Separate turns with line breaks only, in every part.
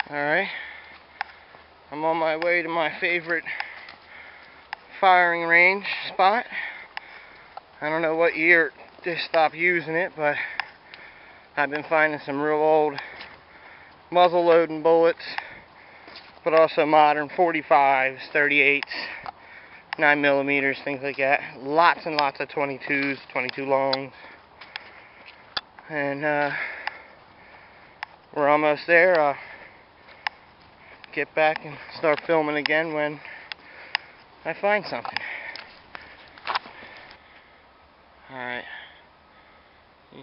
Alright, I'm on my way to my favorite firing range spot. I don't know what year they stopped using it, but I've been finding some real old muzzle loading bullets, but also modern 45s, 38s, 9mm, things like that. Lots and lots of 22s, 22 longs. And we're almost there. I'll get back and start filming again when I find something. Alright. You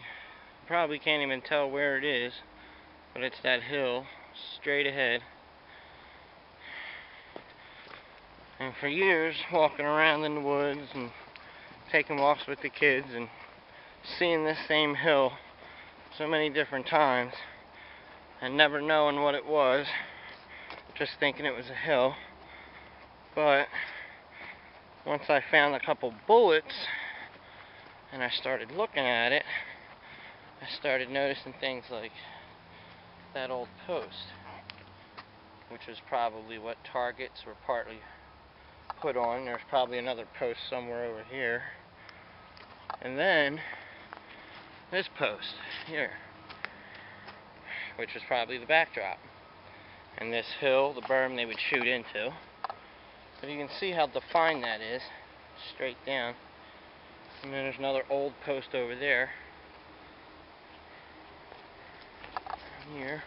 probably can't even tell where it is, but it's that hill straight ahead. And for years, walking around in the woods and taking walks with the kids and seeing this same hill so many different times and never knowing what it was, just thinking it was a hill. But once I found a couple bullets and I started looking at it, I started noticing things like that old post, which was probably what targets were partly put on. There's probably another post somewhere over here. And then this post here, which was probably the backdrop. And this hill, the berm they would shoot into. But you can see how defined that is, straight down. And then there's another old post over there. Here.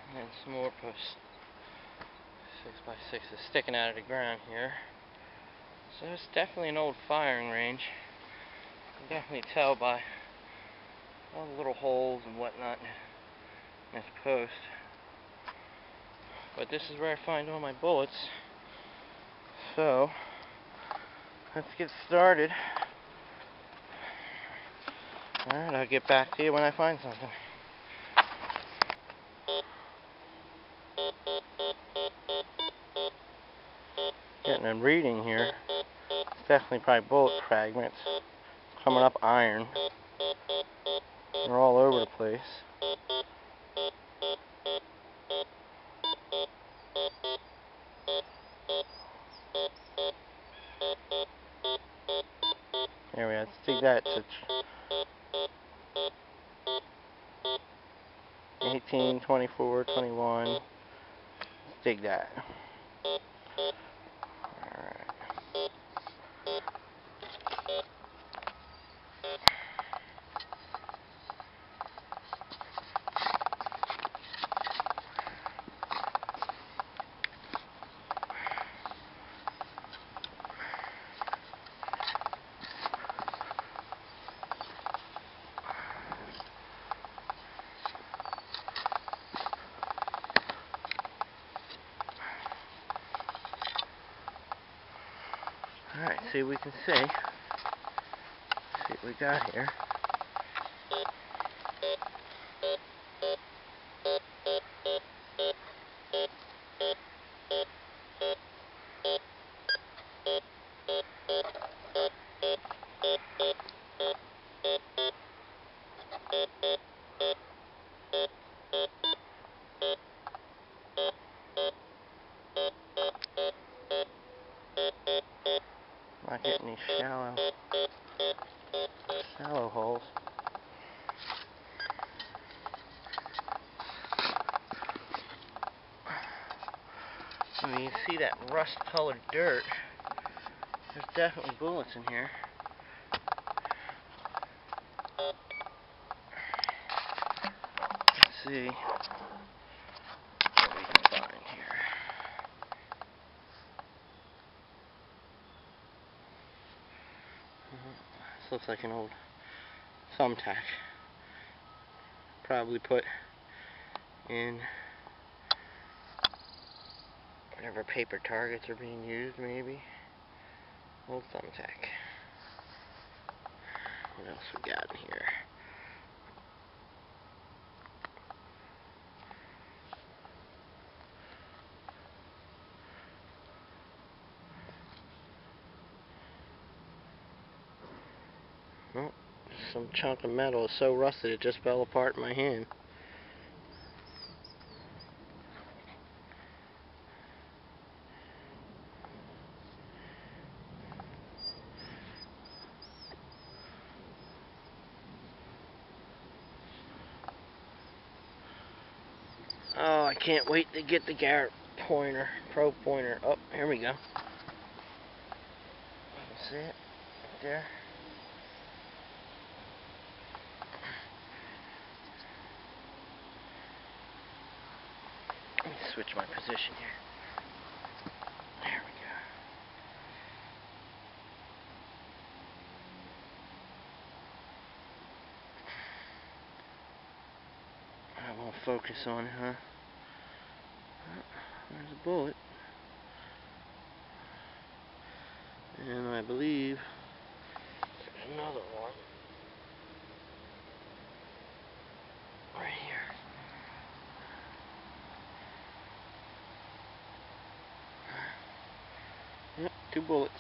And then some more posts. 6x6 is sticking out of the ground here. So it's definitely an old firing range. You can definitely tell by all the little holes and whatnot in this post. But this is where I find all my bullets. So let's get started. Alright, I'll get back to you when I find something. Getting a reading here. It's definitely probably bullet fragments. Coming up iron. They're all over the place. There we are. Let's dig that. 18, 24, 21. Let's dig that. Alright, see what we can see. See what we got here. Not getting these shallow holes. I mean, you see that rust-colored dirt. There's definitely bullets in here. Let's see what we can find here. This looks like an old thumbtack. Probably put in whatever paper targets are being used, maybe. Old thumbtack. What else we got in here? Oh, some chunk of metal. It's so rusted it just fell apart in my hand. Oh, I can't wait to get the Garrett pointer, probe pointer. Oh, here we go. See it? Right there. Let me switch my position here. There we go. I won't focus on it, huh? Oh, there's a bullet. And I believe there's another one. Right here. Yep, 2 bullets.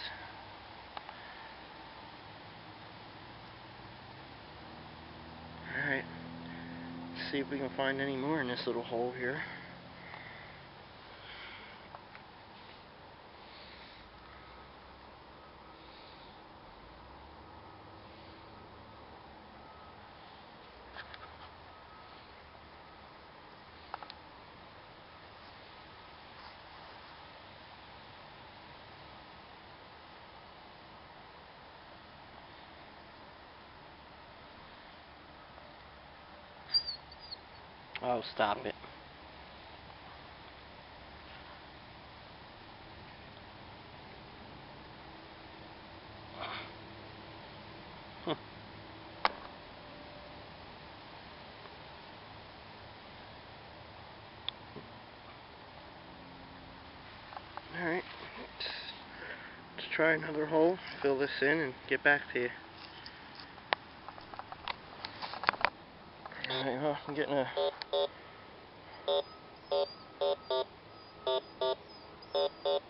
Alright. Let's see if we can find any more in this little hole here. Oh, stop it. Alright. Let's try another hole, fill this in, and get back to you. Alright, well, I'm getting a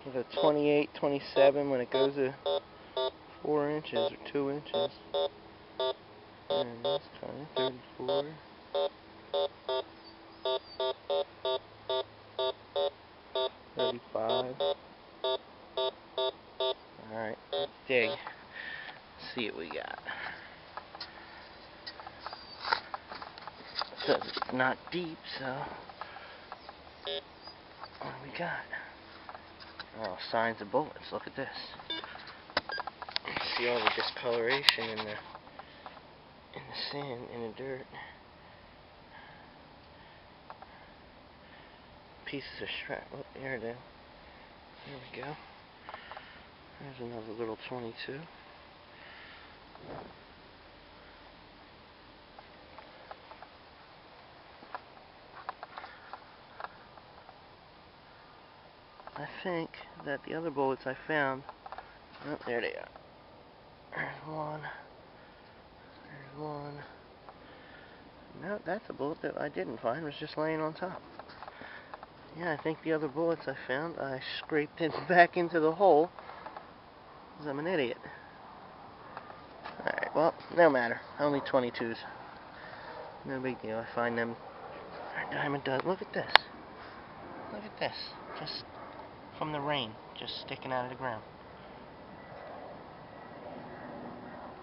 with a 28, 27 when it goes to 4 inches or 2 inches. And this kind of 34. Alright, dig. Let's see what we got. It says it's not deep, so what do we got? Oh, signs of bullets. Look at this. See all the discoloration in the sand, in the dirt. Pieces of scrap. Oh, here it is. There we go. There's another little 22. I think that the other bullets I found, oh, there they are. There's one. There's one. No, that's a bullet that I didn't find. It was just laying on top. Yeah, I think the other bullets I found, I scraped it back into the hole, because I'm an idiot. Alright, well, no matter. Only 22s. No big deal. I find them. Our diamond does. Look at this. Look at this. Just from the rain, just sticking out of the ground.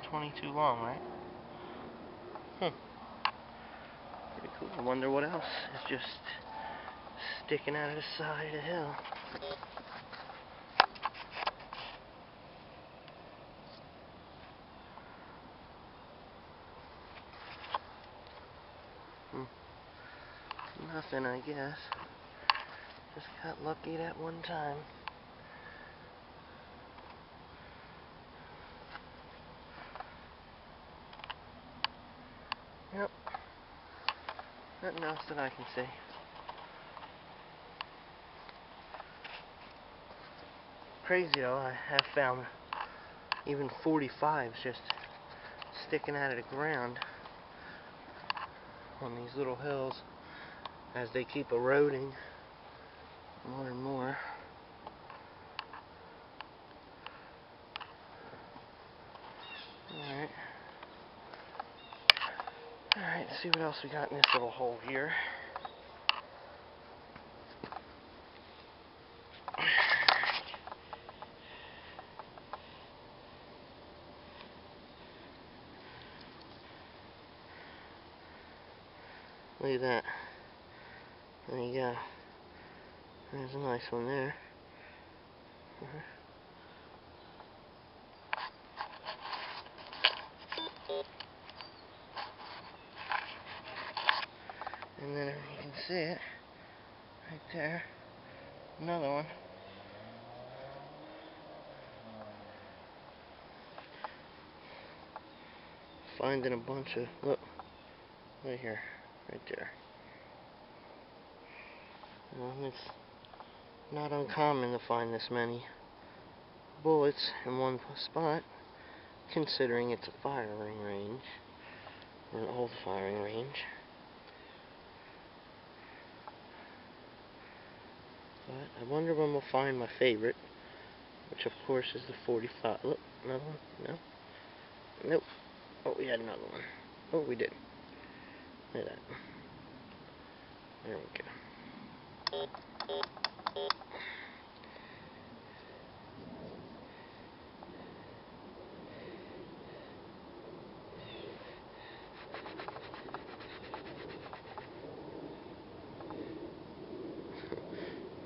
22 long, right? Pretty cool. I wonder what else is just sticking out of the side of the hill. Nothing, I guess. Just got lucky that one time. Yep. Nothing else that I can see. Crazy though, I have found even 45s just sticking out of the ground on these little hills as they keep eroding more and more. Alright. Alright, let's see what else we got in this little hole here. Look at that. There you go. There's a nice one there. And then you can see it right there. Another one. Finding a bunch of, look, right here, right there. It's not uncommon to find this many bullets in one spot, considering it's a firing range, or an old firing range. But I wonder when we'll find my favorite, which of course is the 45. Look, another one? No? Nope. Oh, we had another one. Oh, we did. Look at that. There we go.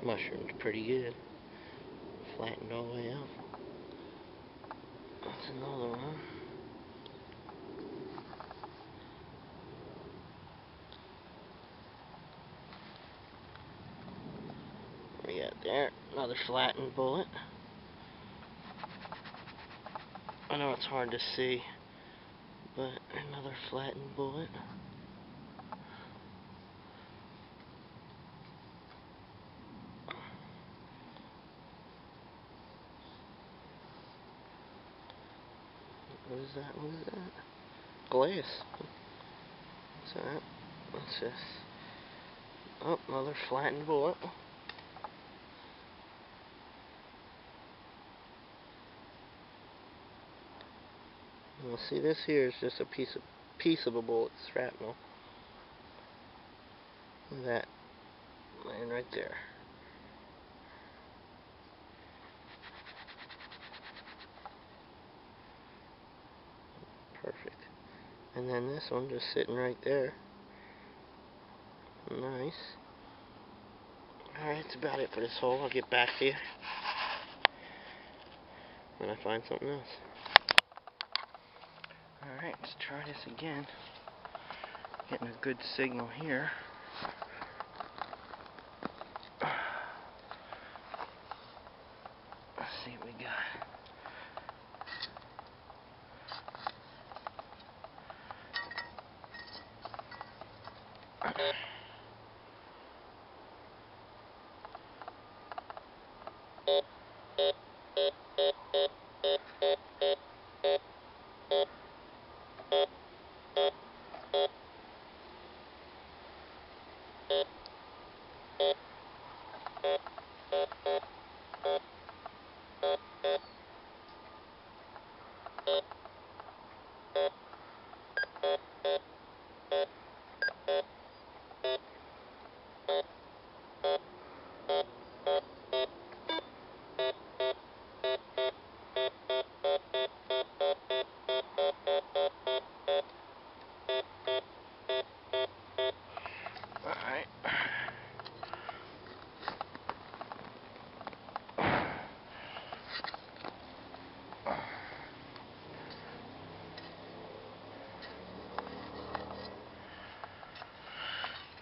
Mushroom's pretty good. Flattened all the way out. That's another one. We got there, another flattened bullet. I know it's hard to see, but another flattened bullet. What is that? What is that? Glass. What's that? What's this? Oh, another flattened bullet. Well, see, this here is just a piece of a bullet, shrapnel. Look at that, laying right there. Perfect. And then this one just sitting right there. Nice. Alright, that's about it for this hole. I'll get back to you when I find something else. Alright, let's try this again. Getting a good signal here. Let's see what we got.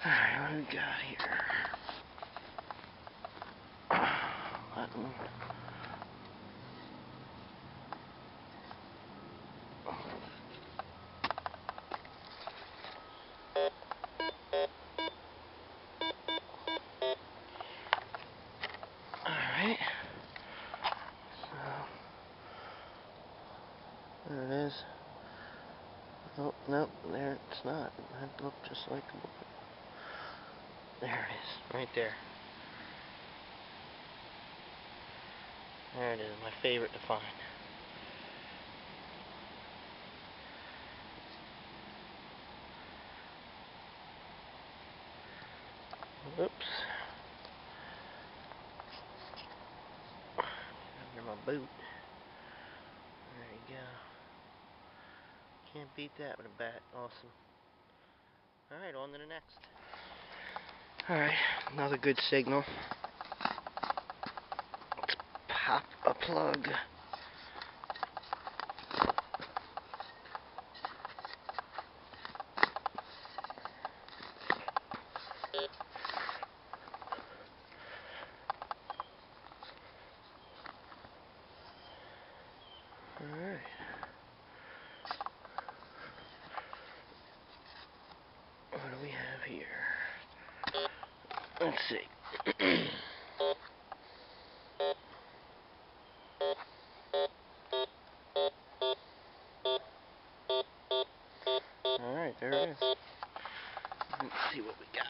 Alright, what do we got here? Button. Alright. So, there it is. Oh, nope, there it's not. That looked just like a bullet. There it is, right there. There it is, my favorite to find. Oops. Under my boot. There you go. Can't beat that with a bat. Awesome. Alright, on to the next. Alright, another good signal. Let's pop a plug. Alright. What do we have here? Let's see. Alright, there it is. Let's see what we got.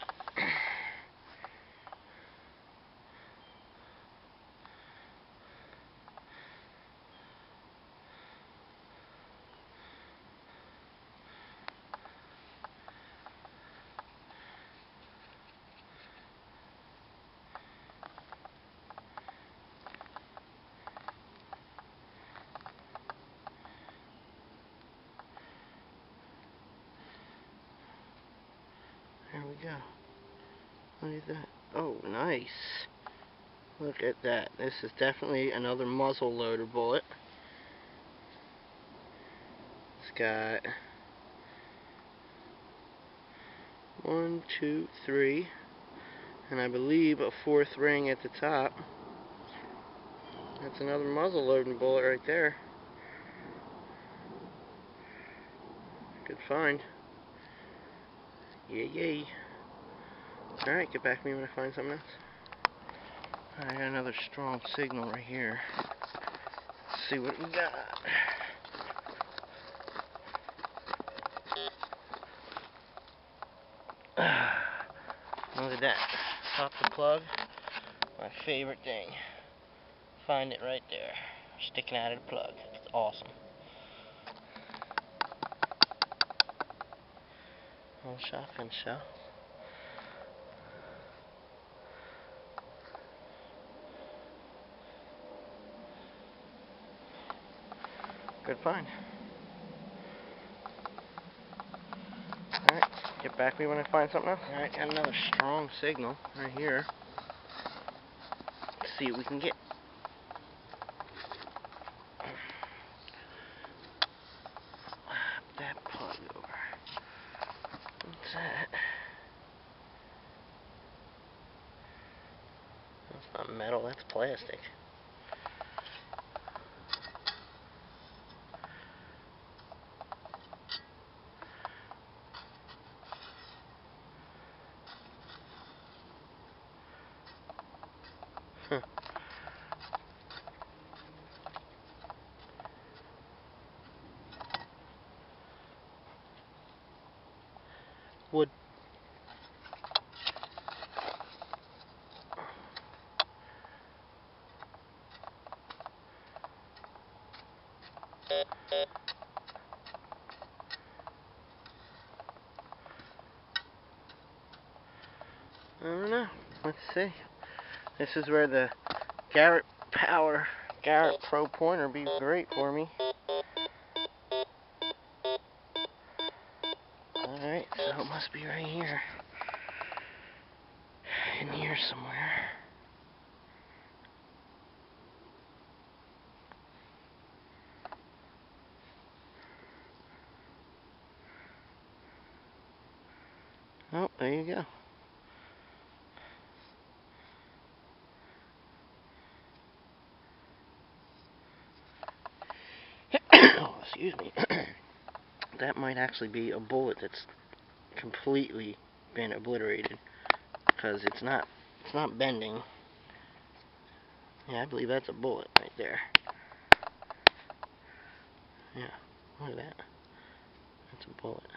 There we go. Look at that. Oh, nice. Look at that. This is definitely another muzzle loader bullet. It's got 1, 2, 3, and I believe a 4th ring at the top. That's another muzzle loading bullet right there. Good find. Yay. Alright, get back to me when I find something else. Alright, I got another strong signal right here. Let's see what we got. Look at that. Pop the plug. My favorite thing. Find it right there. Sticking out of the plug. It's awesome. Little shotgun shell. Good find. Alright, get back to me when I find something else. Alright, got another strong signal right here. Let's see what we can get. That plug over. What's that? That's not metal, that's plastic. Huh. Wood. I don't know. Let's see. This is where the Garrett Pro pointer be great for me. Alright, so it must be right here. In here somewhere. Oh, there you go. Oh, excuse me. That might actually be a bullet that's completely been obliterated, because it's not bending. Yeah, I believe that's a bullet right there. Yeah, look at that. That's a bullet.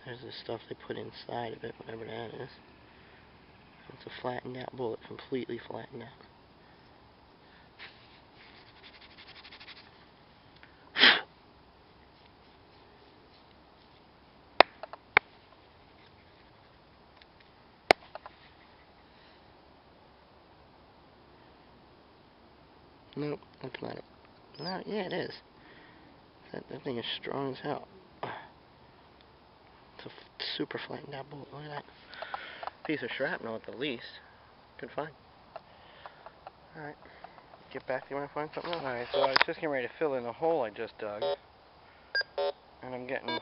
There's this stuff they put inside of it, whatever that is. It's a flattened out bullet, completely flattened out. Nope, that's not it. No, yeah, it is. That thing is strong as hell. It's a super flattened out bullet. Look at that. Piece of shrapnel at the least. Good find. Alright. Get back to you when I find something else. Alright, so I was just getting ready to fill in the hole I just dug. And I'm getting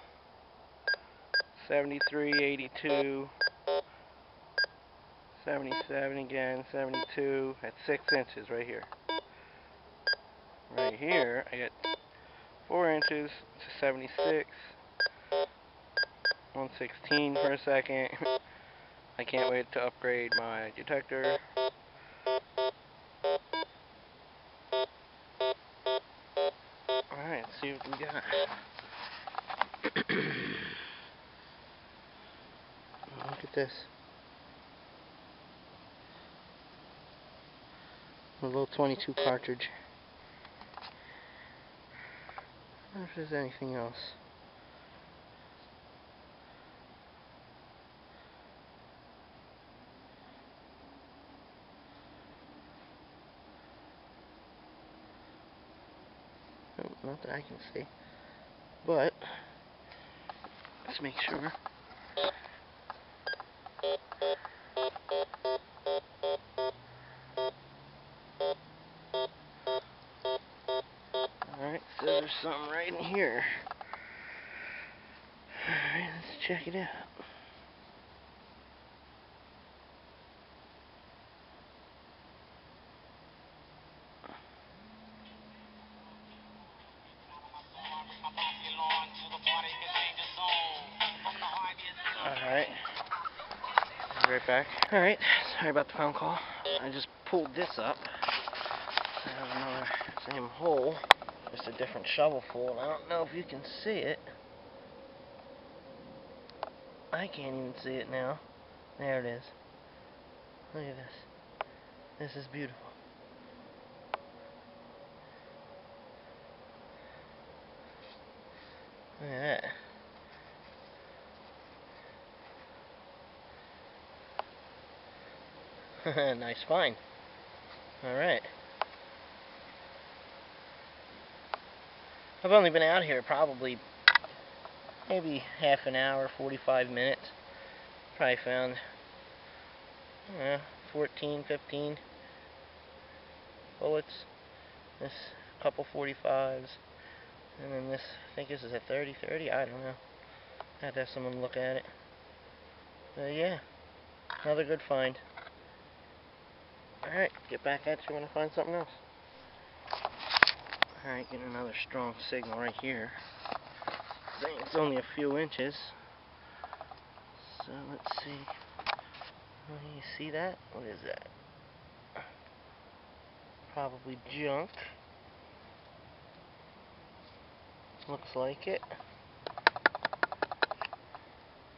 73, 82, 77 again, 72 at 6 inches right here. Right here, I get 4 inches to 76, 116 for a second. I can't wait to upgrade my detector. Alright, let's see what we got. Look at this. A little 22 cartridge. I wonder if there's anything else. Oh, not that I can see. But let's make sure. Alright, so there's something right in here. Alright, let's check it out. Alright, right back. Alright, sorry about the phone call. I just pulled this up. I have another same hole, just a different shovelful. I don't know if you can see it. I can't even see it now. There it is. Look at this. This is beautiful. Look at that. Nice find. Alright. I've only been out here probably maybe half an hour, 45 minutes. Probably found 14, 15 bullets. This couple 45s. And then this, I think this is a 30-30. I don't know. I had to have someone look at it. But yeah, another good find. Alright, get back at you when I find something else. Alright, getting another strong signal right here. Saying it's only a few inches. So let's see. Oh, you see that? What is that? Probably junk. Looks like it.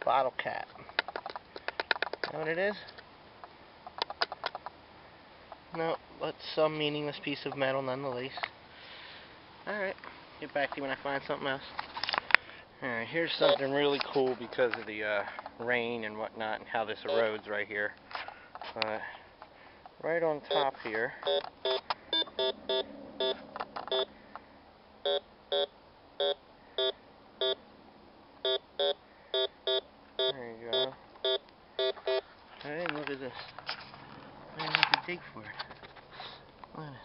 Bottle cap. Know what it is? No, but some meaningless piece of metal nonetheless. Alright, get back to you when I find something else. Alright, here's something really cool because of the rain and whatnot and how this erodes right here. Right on top here. There you go. Alright, look at this. I didn't have to dig for it. Look at this.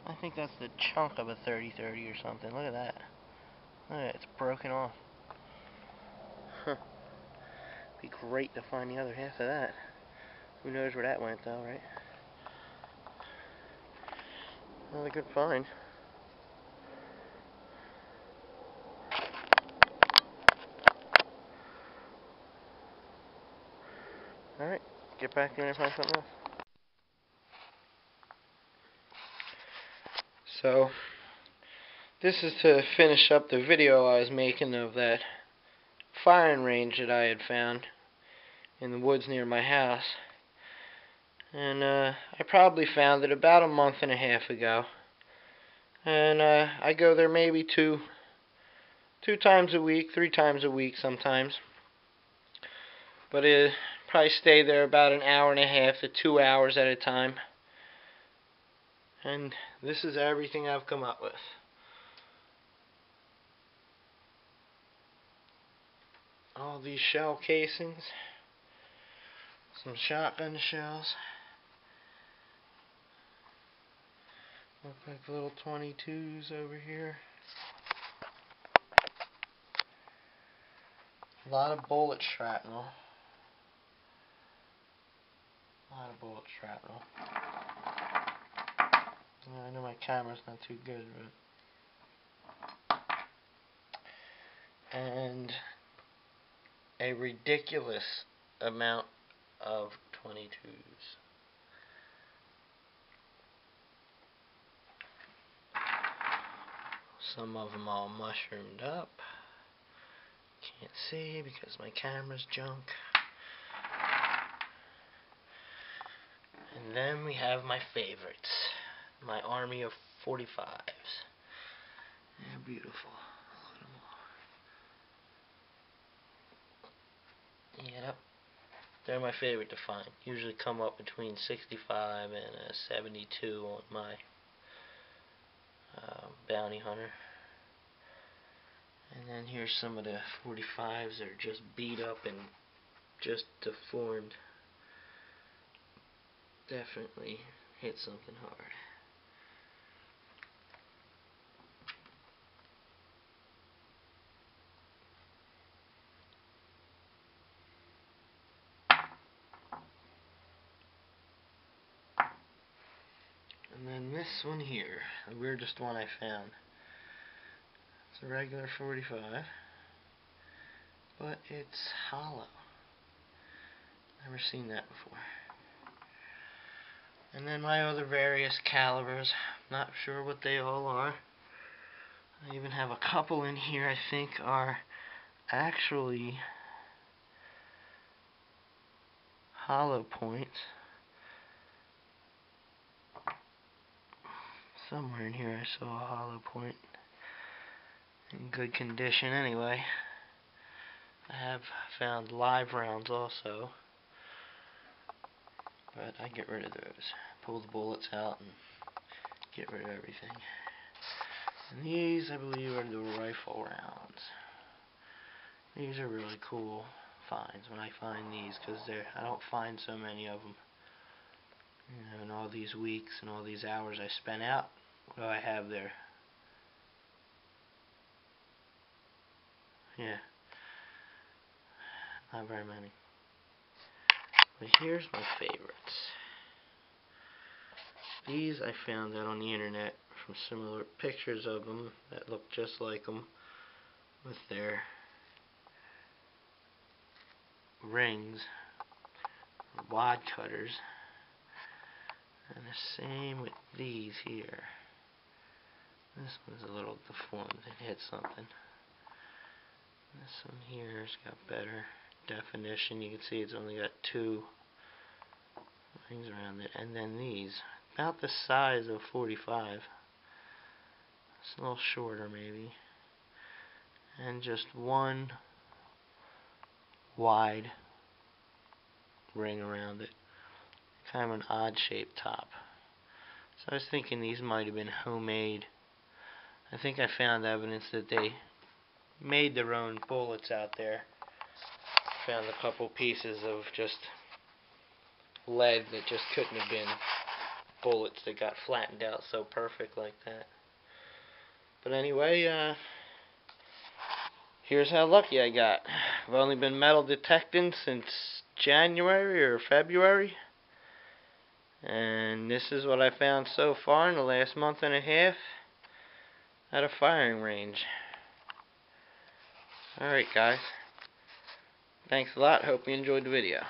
I think that's the chunk of a 30-30 or something. Look at that. Look at it, it's broken off. Huh. Be great to find the other half of that. Who knows where that went though, right? Another good find. Alright, get back to me when I find something else. So, this is to finish up the video I was making of that firing range that I had found in the woods near my house. And I probably found it about a month and a half ago. And I go there maybe two times a week, 3 times a week sometimes. But it Probably stay there about an hour and a half to 2 hours at a time. And this is everything I've come up with. All these shell casings. Some shotgun shells. Look like little 22s over here. A lot of bullet shrapnel. I know my camera's not too good, but... And a ridiculous amount of 22s. Some of them all mushroomed up. Can't see because my camera's junk. And then we have my favorites. My army of 45s. They're beautiful. Look at them all. Yep. They're my favorite to find. Usually come up between 65 and a 72 on my bounty hunter. And then here's some of the 45s that are just beat up and just deformed. Definitely hit something hard. And then this one here, the weirdest one I found. It's a regular 45, but it's hollow. Never seen that before. And then my other various calibers, not sure what they all are. I even have a couple in here I think are actually hollow points. Somewhere in here I saw a hollow point. In good condition anyway. I have found live rounds also. But I get rid of those. Pull the bullets out and get rid of everything. And these, I believe, are the rifle rounds. These are really cool finds when I find these, because I don't find so many of them. You know, in all these weeks and all these hours I spent out, what do I have there? Yeah. Not very many. But here's my favorites. These I found out on the internet from similar pictures of them that look just like them with their rings, wad cutters. And the same with these here. This one's a little deformed, it hit something. This one here's got better definition. You can see it's only got 2 rings around it. And then these, about the size of 45. It's a little shorter maybe. And just 1 wide ring around it. Kind of an odd shaped top. So I was thinking these might have been homemade. I think I found evidence that they made their own bullets out there. Found a couple pieces of just lead that just couldn't have been bullets that got flattened out so perfect like that. But anyway, here's how lucky I got. I've only been metal detecting since January or February. And this is what I found so far in the last month and a half at a firing range. Alright guys, thanks a lot, hope you enjoyed the video.